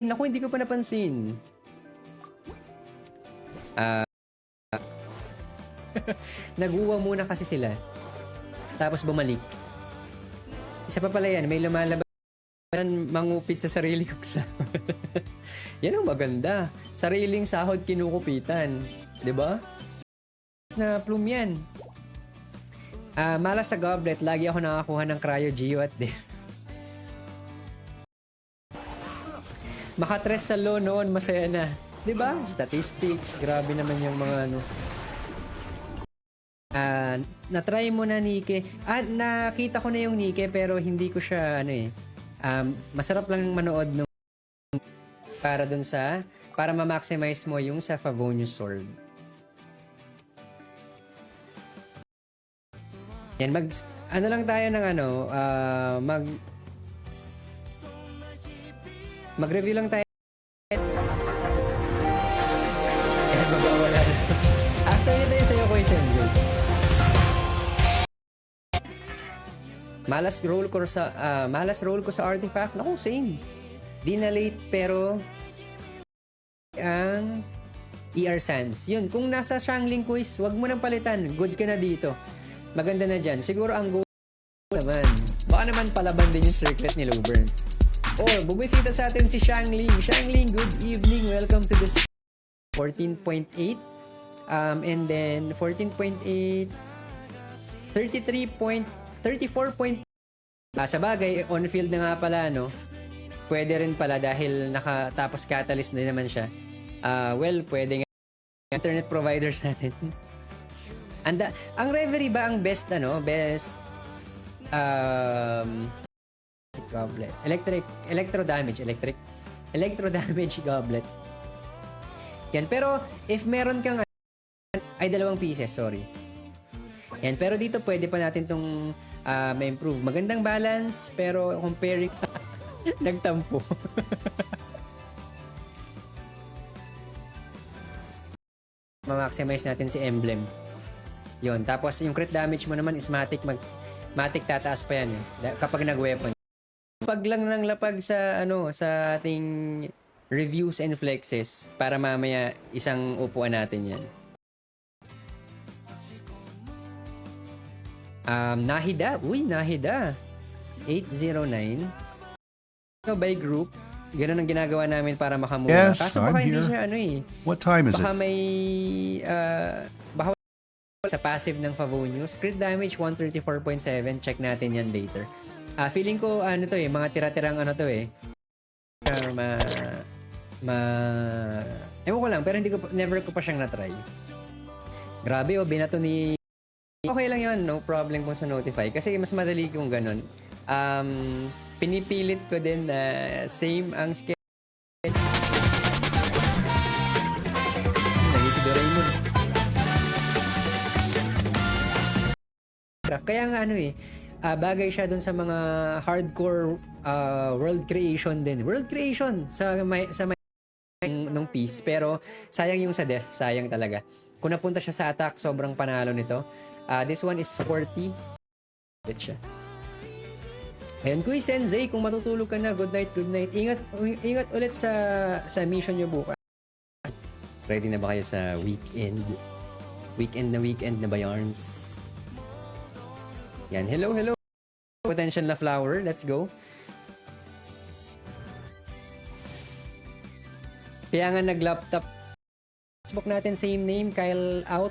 Naku, hindi ko pa napansin. Naguwa muna kasi sila. Tapos bumalik. Isa pa pala yan, may lumalabas mangupit sa sarili kong sahod. Yan ang maganda. Sariling sahod kinukupitan. 'Di ba? Na plume yan. Malas sa goblet, lagi ako nakakuha ng cryo geo at def. Makatres sa low noon, masaya na. 'Di ba? Statistics, grabe naman yung mga ano. Na-try mo na Nike. Nakita ko na yung Nike pero hindi ko siya ano eh. Masarap lang manood nung para ma-maximize mo yung sa Favonius Sword. Yan, ano lang tayo ng ano, mag-review lang tayo. After nito yung sa'yo ko yung Sensei. Malas roll ko sa artifact. Naku, same. Di na late pero ang ER Sands. Yun, kung nasa Shangling quiz, wag mo nang palitan. Good ka na dito. Maganda na dyan. Siguro ang goal naman. Baka naman palaban din yung circlet ni Lubern. Or, bubisita sa atin si Shangling. Shangling, good evening. Welcome to this 14.8. And then 14.8 34. Sa bagay, on-field na nga pala, no? Pwede rin pala dahil nakatapos catalyst na naman siya. Well, pwede nga internet providers natin. Ang Reverie ba ang best goblet? Electro damage goblet. Yan, pero if meron kang ay 2 pieces, sorry. Yan, pero dito pwede pa natin tong ma-improve. Magandang balance, pero comparing nagtampo. Ma-maximize natin si Emblem. Yon, tapos yung crit damage mo naman is Matic tataas pa yan kapag nag-weapon. Pag lang ng lapag sa sa ating reviews and flexes para mamaya isang upuan natin yan. Nahida. Uy, Nahida. 809. By group. Ganun ang ginagawa namin para makamura. Yes, kaso baka I'm hindi here. siya What time is baka it? may baka sa passive ng Favonius. Crit damage 134.7. Check natin yan later. Feeling ko mga tira-tirang ewan ko lang, pero never ko pa siyang na-try. Grabe, binato ni okay lang yun, no problem kung sa notify. Kasi mas madali kung ganun. Pinipilit ko din na same ang schedule. Naging si Doraemon. Kaya nga bagay siya dun sa mga hardcore world creation din. World creation sa ng piece. Pero sayang yung sa def. Sayang talaga. Kung napunta siya sa attack, sobrang panalo nito. This one is 40. Bet siya. Ayun, Kuy Sensei, kung matutulog ka na, good night, good night. Ingat ulit sa mission nyo bukas. Ready na ba kayo sa weekend? Weekend na ba yarns? Yan, hello. Potential na flower, let's go. Kaya nga nag-laptop. Facebook natin, same name, Kyle out.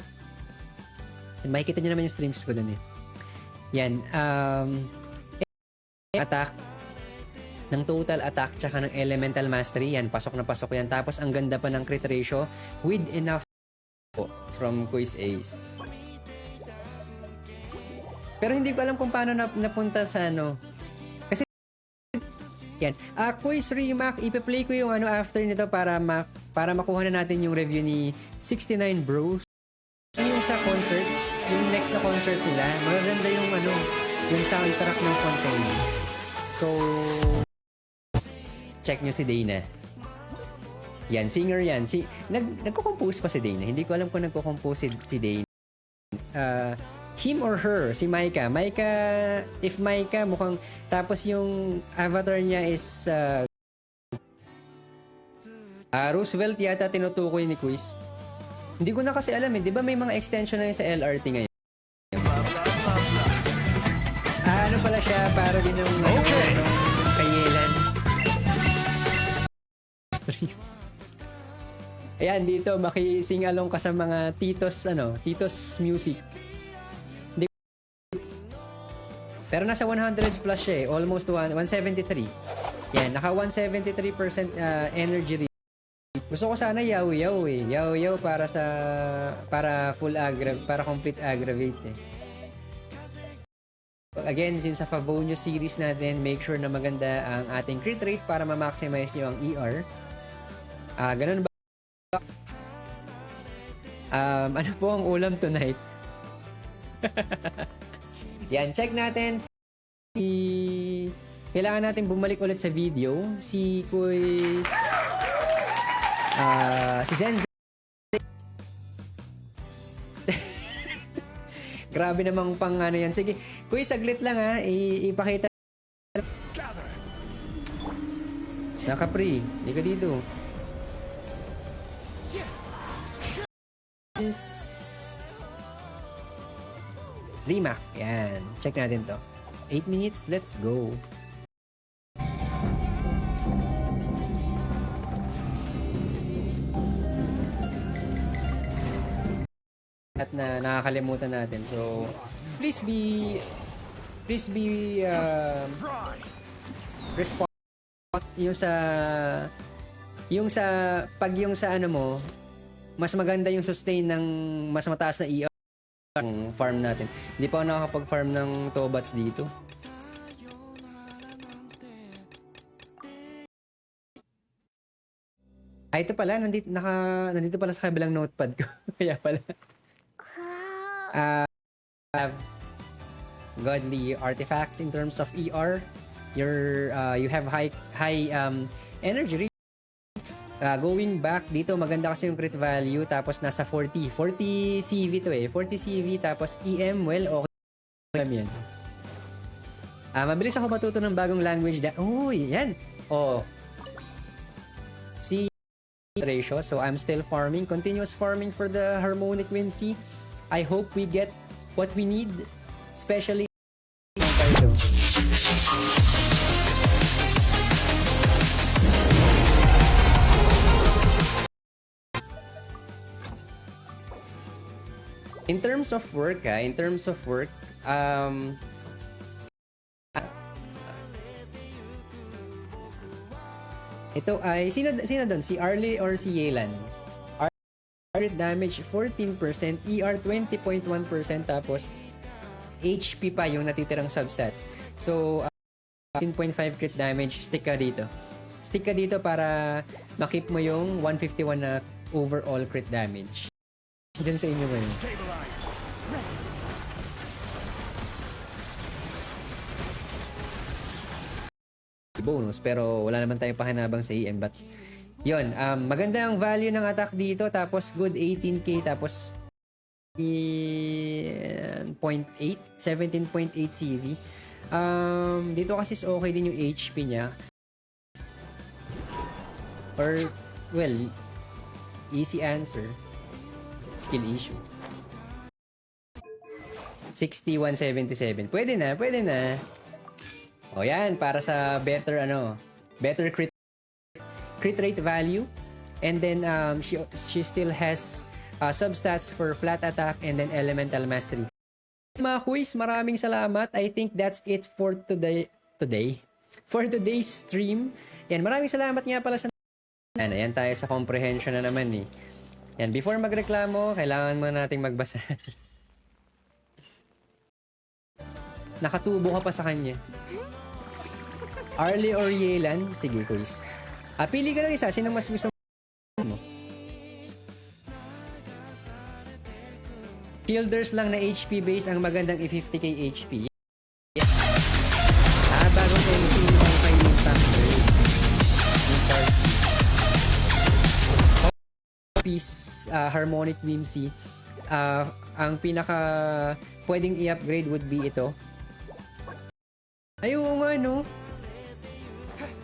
Makikita nyo naman yung streams ko dun Yan. Attack. Ng total attack tsaka ng elemental mastery. Yan. Pasok na pasok yan. Tapos ang ganda pa ng crit ratio with enough from Quiz Ace. Pero hindi ko alam kung paano napunta sa Kasi yan. Quiz Remac. Ipe-play ko yung after nito para makuha na natin yung review ni 69 Bros. Yung sa concert, yung next na concert nila, maganda yung yung soundtrack ng Fontaine. So, check nyo si Dana. Yan, singer yan. Nagko-compose pa si Dana. Hindi ko alam kung nagko-compose si Dana. Him or her, si Maika. If Maika, mukhang, tapos yung avatar niya is Roosevelt yata tinutukoy ni Quiz. Hindi ko na kasi alam eh. Di ba may mga extension na yun sa LRT ngayon? Ano pala siya? Para din ng Kayelan. Ayan, dito maki-sing along ka sa mga Titos music. Pero nasa 100 plus siya eh. Almost 173. Yan, naka 173% energy rate. Gusto ko sana yaw-yaw eh. Yaw-yaw para full para complete aggravate eh. Again, since sa Favonius series natin, make sure na maganda ang ating crit rate para ma-maximize nyo ang ER. Ganun ba? Ano po ang ulam tonight? Yan, check natin kailangan natin bumalik ulit sa video. Si Quiz... si Zenz. Grabe namang pang ano yan. Sige, Quiz, saglit lang ha. Ipakita. Naka-pre. Hindi ka dito. Rimac. Yan. Check natin to. 8 minutes. Let's go. At na nakakalimutan natin. So, please be responsive yung sa ano mo, mas maganda yung sustain ng mas mataas na ER ng farm natin. Hindi pa ako nakakapag-farm ng Tobats dito. Ito pala, nandito pala sa kabilang notepad ko. Kaya pala. Have godly artifacts in terms of ER. You have high energy. Going back dito, maganda kasi yung crit value, tapos nasa 40 CV to eh. 40 CV tapos EM, well, okay yan. Mabilis ako matuto ng bagong language. Yan. Si ratio, so I'm still farming, continuous farming for the Harmonic Whimsy. I hope we get what we need, especially in terms of work, ito ay sino doon, si Arlie or si Yelan? Crit damage 14%, ER 20.1%, tapos HP pa yung natitirang substats. So 15.5 crit damage. Stick ka dito para makip mo yung 151 na overall crit damage. Diyan sa inyo ngayon. Bonus, pero wala naman tayong pakinabang sa EM, but yun, maganda ang value ng attack dito, tapos good 18k, tapos 17.8 CV. Dito kasi is okay din yung HP niya, or well, easy answer, skill issue. 6177. Pwede na. O yan, para sa better crit rate value. And then she still has substats for flat attack and then elemental mastery. Mga quiz, maraming salamat. I think that's it for today. For today's stream. Yan, maraming salamat nga pala sa Ayan tayo sa comprehension na naman eh. Yan, before magreklamo, kailangan mo nating magbasa. Nakatubo ka pa sa kanya. Arlie or Yelan? Sige, quiz. Pili ka ng isa. Sino mas gusto mo? Shielders lang na HP base ang magandang i-50k HP. Bagong MC yung kay Impact Bird. Piece Harmonic Whimsy. Ang pinaka pwedeng i-upgrade would be ito. Ayun nga, no?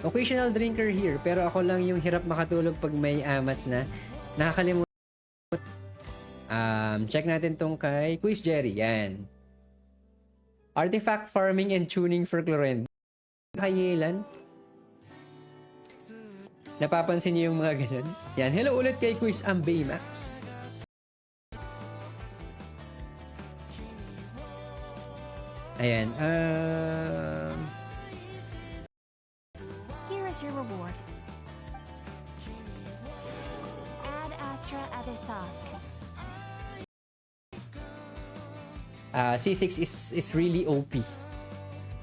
Occasional drinker here, pero ako lang yung hirap makatulog pag may amats na. Nakakalimutan. Check natin tong kay Quiz Jerry. Yan. Artifact farming and tuning for Cloren. Kayelan. Napapansin niyo yung mga ganun? Yan. Hello ulit kay Quiz Baymax. Ayan. Here is your reward. Add Astra Abyssosque. C6 is really OP.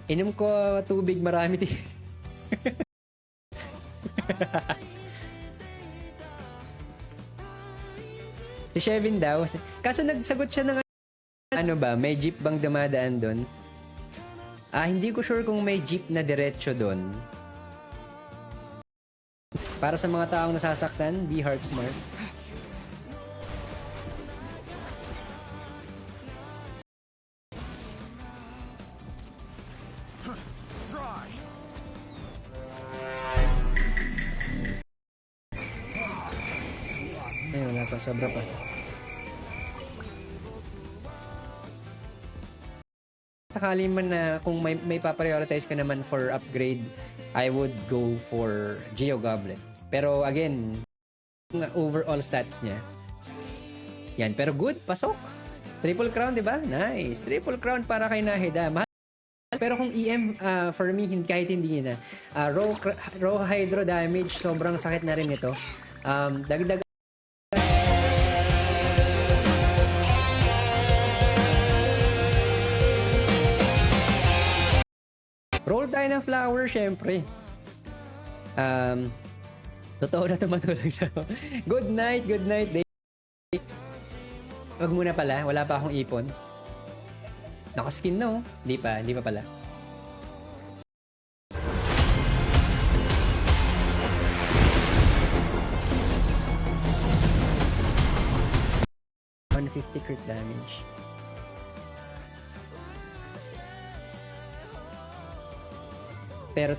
Inom ko tubig marami. Si Shevin daw. Kaso nagsagot siya ng ano ba, may jeep bang dumadaan doon? Hindi ko sure kung may jeep na diretso doon. Para sa mga taong nasasaktan, be heart smart. Ay, wala pa. Sobra pa. Sakali man na kung may pa-prioritize ka naman for upgrade, I would go for Geo Goblet. Pero again, overall stats niya. Yan, pero good, pasok. Triple crown, di ba? Nice. Triple crown para kay Nahida. Mahal. Pero kung EM, for me, kahit hindi na. Raw hydro damage, sobrang sakit na rin ito. Dagdag roll tayo ng flower, syempre. Totoo na tumatulog na ako. Good night, day. Wag muna pala, wala pa akong ipon. Nakaskin no? Hindi pa pala. $150 crit damage. Pero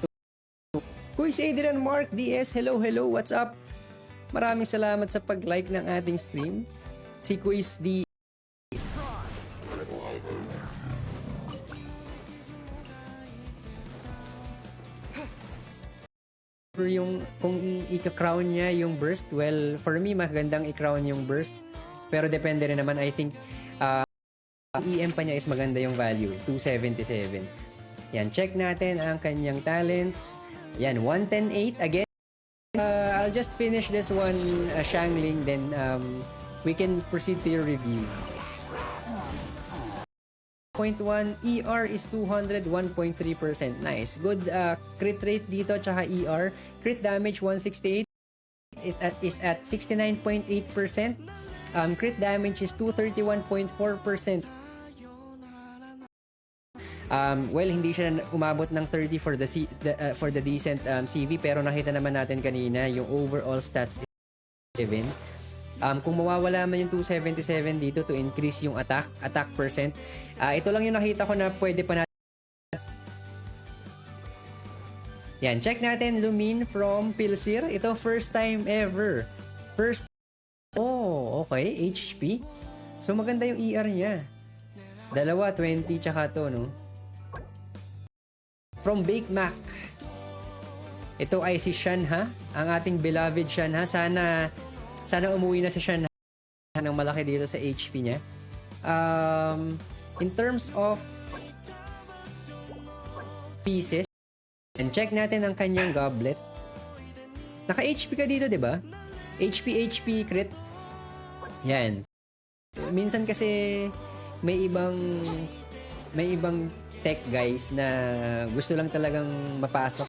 Quiz Adrian Mark DS, hello, what's up? Maraming salamat sa pag-like ng ating stream. Si Quiz D. Yung kung i-crown niya yung burst, well, for me magandang i-crown yung burst. Pero depende rin naman, I think EM pa niya is maganda yung value, 277. Yan, check natin ang kanyang talents. Yan, 110.8. Again, I'll just finish this one, Shangling, then we can proceed to your review. 0.1, ER is 201.3%. Nice. Good crit rate dito, tsaka ER. Crit damage, 168. It is at 69.8%. Crit damage is 231.4%. Well, hindi siya umabot ng 30 for the decent CV, pero nakita naman natin kanina yung overall stats is 7. Kung mawawala man yung 277 dito to increase yung attack percent, ito lang yung nakita ko na pwede pa natin. Yan, check natin Lumin from Pilsir. Ito first time ever. Okay, HP. So maganda yung ER niya. Dalawa, 20 tsaka to, no? From Bake Mac. Ito ay si Shanha, ang ating beloved Shanha. Sana umuwi na si Shanha ng malaki dito sa HP niya. In terms of pieces, and check natin ang kanyang goblet. Naka-HP ka dito, di ba? HP crit. Yan. Minsan kasi may ibang tech guys na gusto lang talagang mapasok.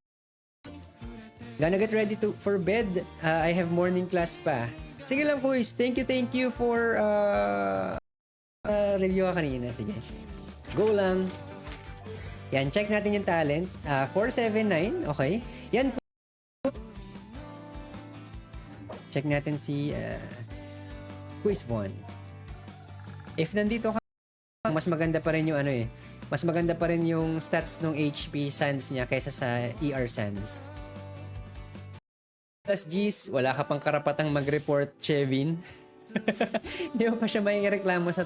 Gonna get ready for bed. I have morning class pa. Sige lang, boys. Thank you for review ka kanina. Sige. Go lang. Yan, check natin yung talents. 479. Okay. Yan. Check natin si Quiz 1. If nandito ka, mas maganda pa rin yung mas maganda pa rin yung stats ng HP Sands niya kaysa sa ER Sands. Plus G's, wala ka pang karapatang mag-report, Chevin. Di mo pa siya may reklamo sa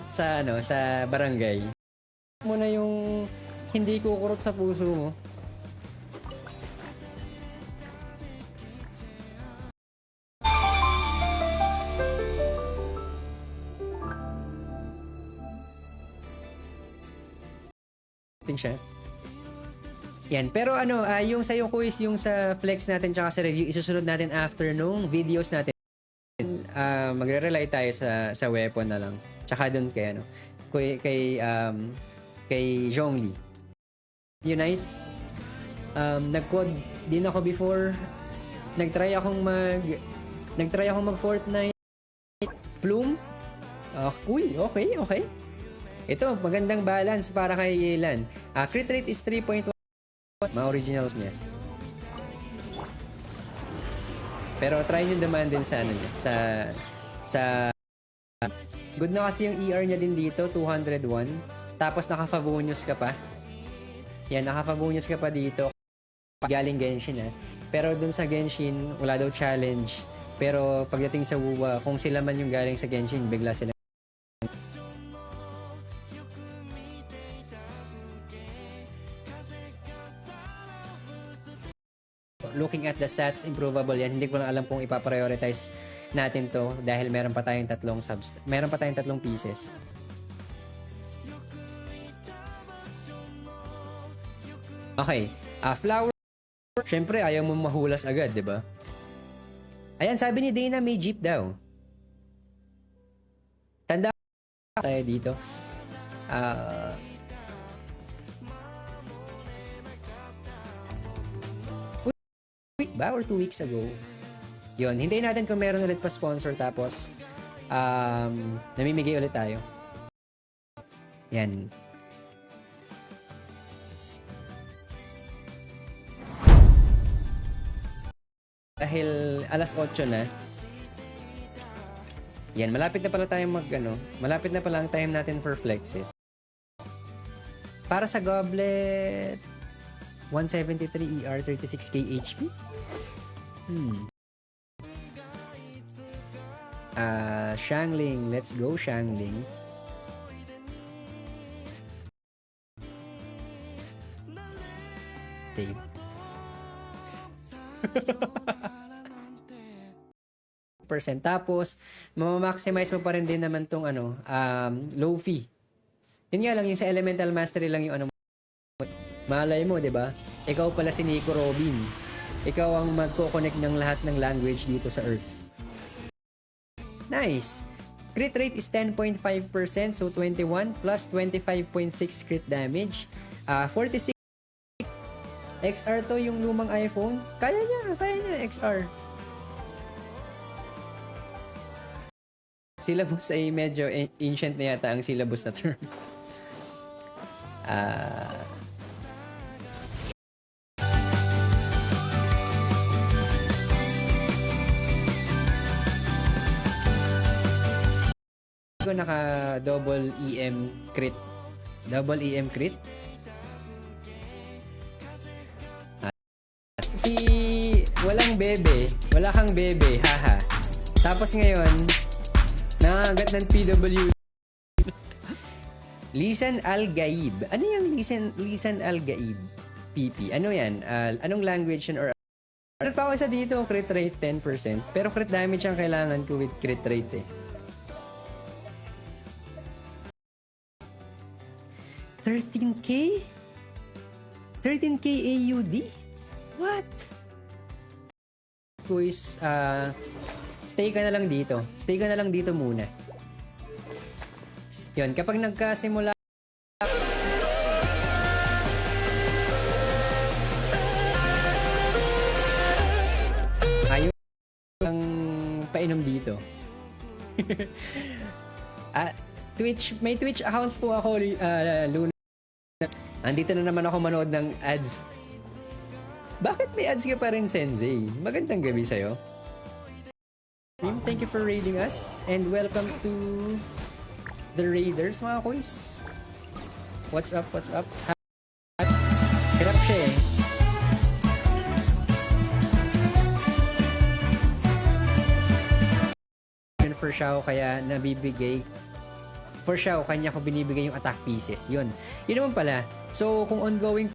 barangay. Mo na yung hindi kukurot sa puso mo. Siya. Yan. Pero yung sa'yo quiz, yung sa flex natin tsaka sa review, isusunod natin after nung videos natin. Magre-rely tayo sa weapon na lang. Tsaka dun kay kay Zhongli. Unite. Nag-code din ako before. Nagtry akong mag Fortnite. Plume. Okay. Ito, magandang balance para kay Yelan. Crit rate is 3.1. Mga originals niya. Pero try nyo naman din sa good na kasi yung ER niya din dito, 201. Tapos naka-Favonius ka pa. Yan, naka-Favonius ka pa dito. Galing Genshin Pero dun sa Genshin, wala daw challenge. Pero pagdating sa WoW, kung sila man yung galing sa Genshin, bigla sila. Looking at the stats, improvable yan. Hindi ko lang alam kung ipaprioritize natin to dahil meron pa tayong tatlong pieces. Okay. Flower. Siyempre, ayaw mo mahulas agad, di ba? Ayan, sabi ni Dana, may jeep daw. Tanda tayo dito. Week ba or 2 weeks ago? Yun, hintayin natin kung meron ulit pa sponsor tapos namimigay ulit tayo. Yan. Dahil alas 8 na. Yan, malapit na pala tayong malapit na pala ang time natin for flexes. Para sa goblet, 173 ER, 36k HP. Shangling. Let's go, Shangling. Dave. % tapos ma-maximize mo pa rin din naman tong low fee. Yun nga lang yung sa Elemental Mastery lang yung malay mo, 'di ba? Ikaw pala si Nico Robin. Ikaw ang magko-connect ng lahat ng language dito sa Earth. Nice. Crit rate is 10.5%, so 21 plus 25.6 crit damage. 46 XR to yung lumang iPhone. Kaya niya XR. Syllabus ay medyo ancient na yata ang syllabus na term. Naka double EM crit. Double EM crit. Wala kang bebe, haha. Tapos ngayon, nangagat ng PW. Lisan Al-Gaib. Ano yung Lisan Al-Gaib? PP. Ano yan? Anong language yun? Or ano pa ako sa dito? Crit rate 10%. Pero crit damage ang kailangan ko with crit rate 13k? 13k AUD? What? Quiz, stay ka na lang dito. Stay ka na lang dito muna. Yun, kapag nagkasimula ayaw ang painom dito. May Twitch account po ako, Luna. Andito na naman ako manood ng ads. Bakit may ads ka pa rin, Sensei? Magandang gabi sa'yo. Thank you for raiding us and welcome to the Raiders, mga quiz. What's up? Hirap siya for Xiao kaya nabibigay for Xiao, kanya ko binibigay yung attack pieces. Yun naman pala. So, kung ongoing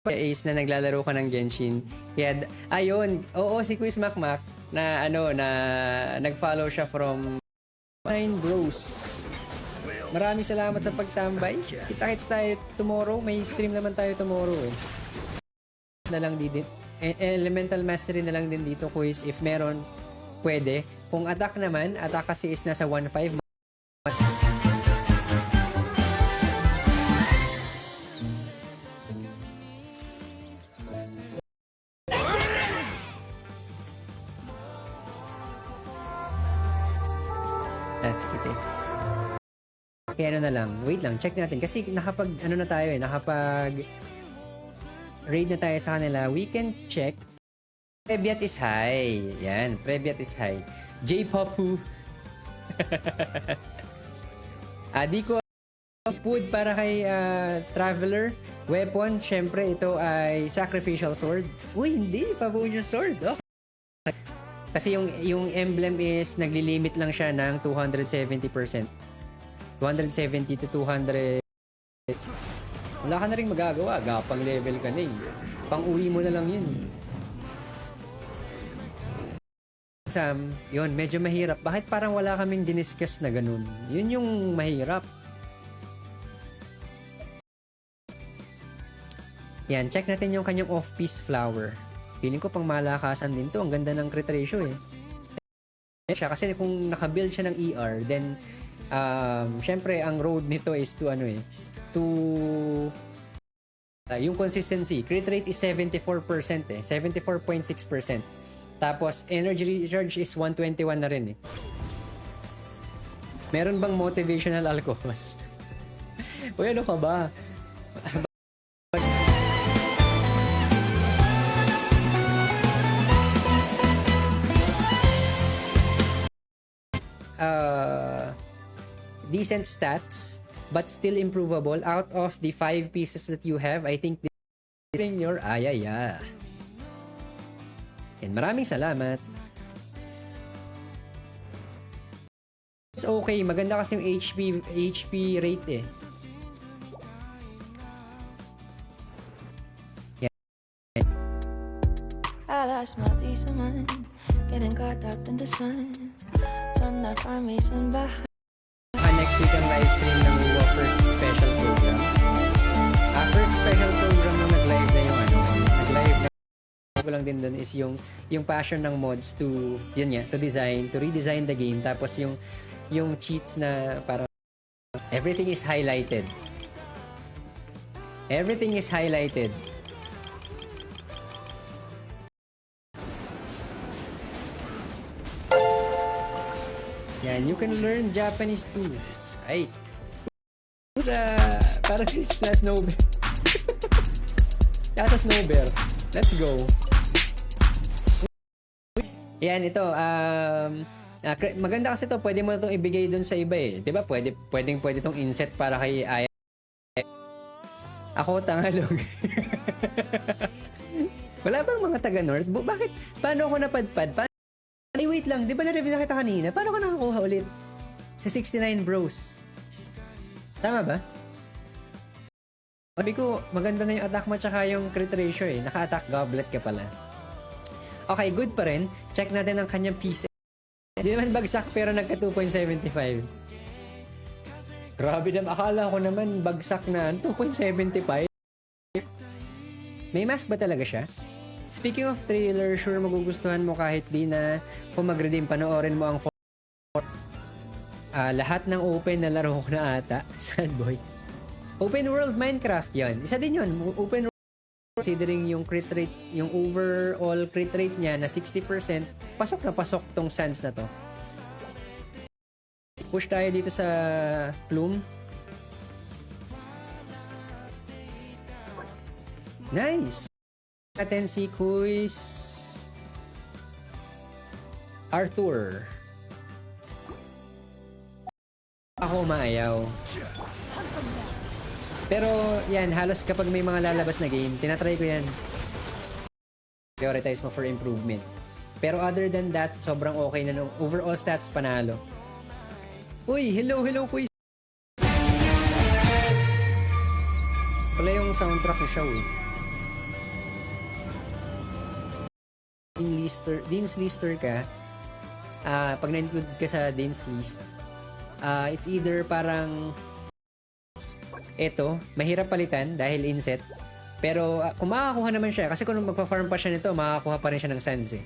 is na naglalaro ka ng Genshin, kaya, ayun, oo, si Quiz Macmac, na nag-follow siya from 9 Bros. Maraming salamat sa pagtambay. Kita-kits tayo tomorrow. May stream naman tayo tomorrow eh. Na lang din. Elemental Mastery na lang din dito, quiz. If meron, pwede. Kung attack naman, attack kasi is nasa 1.5. That's it eh. Kaya ano na lang, wait lang, check natin. Kasi nakapag raid na tayo sa kanila. We can check. Previat is high. Yan, Previat is high. J-Popu. Di ko food para kay Traveler. Weapon, syempre ito ay Sacrificial Sword. Uy, hindi. Pavonia Sword. Okay. Kasi yung emblem is naglilimit lang siya ng 270%. 270 to 200. Wala ka na rin magagawa. Gapang level ka na eh. Pang-uwi mo na lang yun. Sam, yun, medyo mahirap. Bakit parang wala kaming diniscuss na ganun? Yun yung mahirap. Yan, check natin yung kanyang off-piece flower. Feeling ko pang malakasan din to. Ang ganda ng crit ratio eh. Kasi kung nakabuild siya ng ER, then syempre ang road nito is to yung consistency. Crit rate is 74% eh. 74.6%. Tapos energy recharge is 121 na rin eh. Meron bang motivational alcohol? Uy, ano ka ba? Decent stats but still improvable. Out of the 5 pieces that you have, I think this is in your ayaya. And maraming salamat. It's okay, maganda kasi yung HP rate eh. I lost my peace of mind, getting caught up in the signs. Trying to find reason behind. Next week ang live stream ng WoW first special program. First special program nung nag-live na yung nag-live na ko lang din doon is yung passion ng mods to redesign the game, tapos yung cheats na para everything is highlighted. Everything is highlighted. Yan, you can learn Japanese too. Ay. Parang sa Snowbear. Sa Snowbear. Let's go. Yan, ito. Maganda kasi to. Pwede mo na itong ibigay dun sa iba eh. Diba? Pwede itong inset para kay Aya. Ako, tangalog. Wala bang mga taga-North? Bakit? Paano ako napadpad? Ay, wait lang. Di ba na-review na kita kanina? Paano ka nakakuha ulit? Sa 69 Bros. Tama ba? Sabi ko, maganda na yung attack mo tsaka yung crit ratio eh. Naka-attack goblet ka pala. Okay, good pa rin. Check natin ang kanyang pieces. Hindi naman bagsak pero nagka 2.75. Grabe naman. Akala ko naman bagsak na 2.75. May mask ba talaga siya? Speaking of trailer, sure magugustuhan mo kahit di na kung mag-redeem, panoorin mo ang lahat ng open na laro ko na ata. Sad boy. Open world Minecraft yon. Isa din yon. Open world, considering yung crit rate, yung overall crit rate niya na 60%, pasok na pasok tong Sans na to. Push tayo dito sa Plume. Nice! Natin si Quiz Arthur. Ako maayaw. Pero yan, halos kapag may mga lalabas na game, tinatry ko yan. Prioritize mo for improvement. Pero other than that, sobrang okay na. Overall stats panalo. Uy, hello, quiz. Wala yung soundtrack ni Shaw eh. Dean's Lister ka, pag na-include ka sa Dean's List, it's either parang eto, mahirap palitan dahil inset. Pero kung makakakuha naman siya, kasi kung magpa-farm pa siya nito, makakakuha pa rin siya ng sands eh.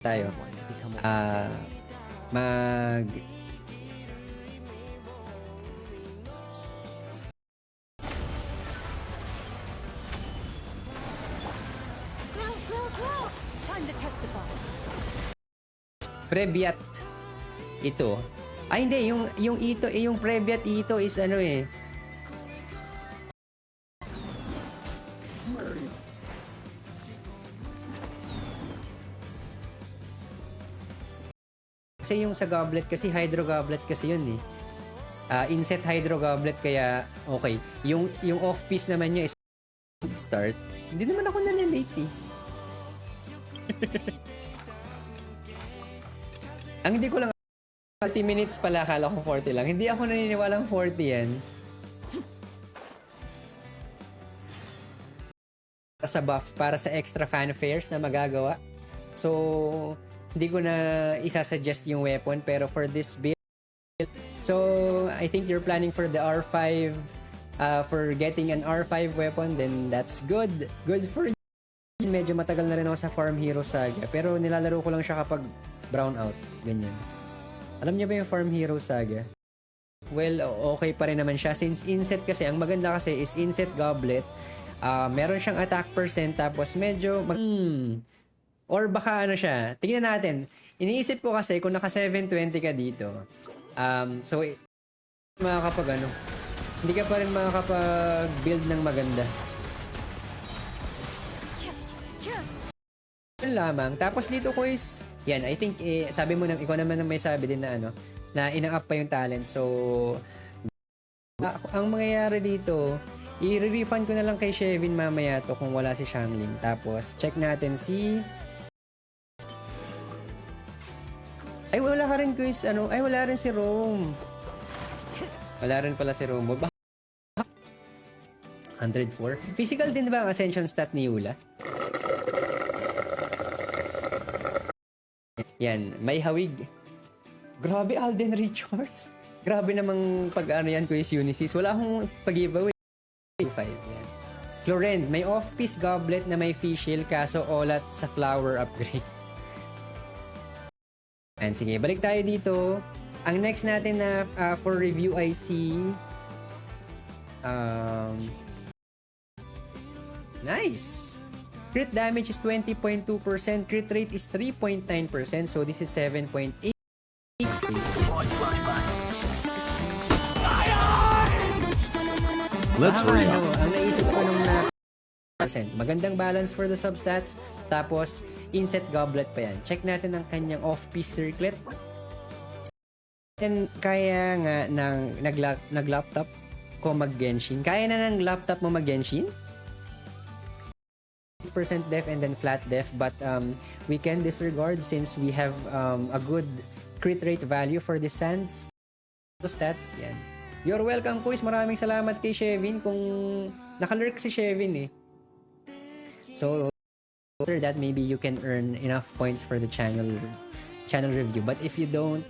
Tayo. Mag... Time to testify. Previat. Ito. Ay hindi, yung ito, yung Previat ito is ano eh. Kasi yung sa goblet kasi Hydro Goblet kasi yun eh. Inset Hydro Goblet kaya okay. Yung off-piece naman niya is start. Hindi naman ako nalilate eh. Ang hindi ko lang 30 minutes pala, akala ko 40 lang. Hindi ako naniniwalang 40 yan. Sa buff para sa extra fanfares na magagawa. So, hindi ko na isasuggest yung weapon pero for this build, so I think you're planning for the R5 for getting an R5 weapon, then that's good. Good for you. Medyo matagal na rin ako sa Farm Hero Saga pero nilalaro ko lang siya kapag brown out. Ganyan. Alam niyo ba yung Farm Hero Saga? Well, okay pa rin naman siya since inset kasi. Ang maganda kasi is inset goblet. Meron siyang attack percent tapos medyo or baka ano siya. Tingnan natin. Iniisip ko kasi kung naka 720 ka dito. So makakapag ano. Hindi ka pa rin makakapag-build ng maganda. Yun lamang. Tapos dito ko is yan, I think sabi mo ikaw naman may sabi din na ano, na ina-up pa yung talent. So ang mangyayari dito, i-refund ko na lang kay Shevin mamaya to kung wala si Shangling. Tapos check natin si ay wala ka rin quiz ano, ay wala rin si Rome. Wala rin pala si Rome. 104. Physical din ba ang ascension stat ni Yula? Yan, may hawig. Grabe, Alden Richards. Grabe namang pag-ano yan, Quiz Unisys. Wala akong pag-giveaway. 5, yan. Clorend, may off-piece goblet na may fish shield kaso olat sa flower upgrade. And sige, balik tayo dito. Ang next natin na for review ay si nice! Crit damage is 20.2%, crit rate is 3.9%, so this is 7.8. Let's hurry up. Ang naisip ko nung magandang balance for the substats, tapos inset goblet pa yan. Check natin ang kanyang off-piece circlet. And kaya nga nag-laptop ko mag-Genshin. Kaya na ng laptop mo mag-Genshin? Percent def and then flat def, but we can disregard since we have a good crit rate value for the sands. Stats, yan. You're welcome, Quiz. Maraming salamat kay Shevin kung nakalurk si Shevin eh. So, after that, maybe you can earn enough points for the channel review. But if you don't,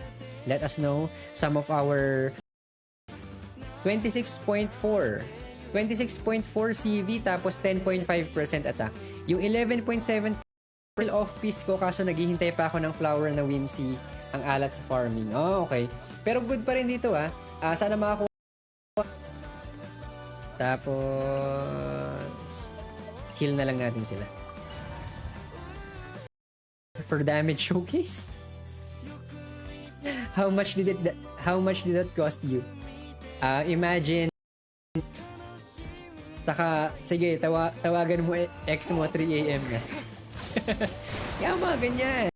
let us know. Some of our 26.4 CV tapos 10.5% attack. Yung 11.7 off-piece ko kaso naghihintay pa ako ng flower na Whimsy ang alat sa farming. Oh, okay. Pero good pa rin dito sana makakuha. Tapos heal na lang natin sila. For damage showcase. How much did that cost you? Imagine sige, tawagan mo ex mo 3 AM na. Kaya mga ganyan.